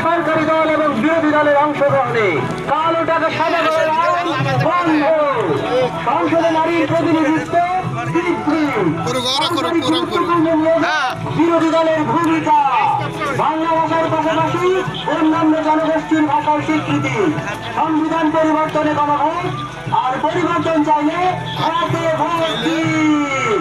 সরকারি দল এবং বিরোধী দলের অংশগ্রহণে কালো টাকা সাদা বন্ধ। সংসদে নারীর প্রতিনিধিত্ব বিরোধী দলের ভূমিকা বাংলা ভাষার পাশাপাশি অন্যান্য জনগোষ্ঠীর ভাষার স্বীকৃতি সংবিধান পরিবর্তনে গণভোট আর পরিবর্তন চাইলে হাতে ভোট দিন।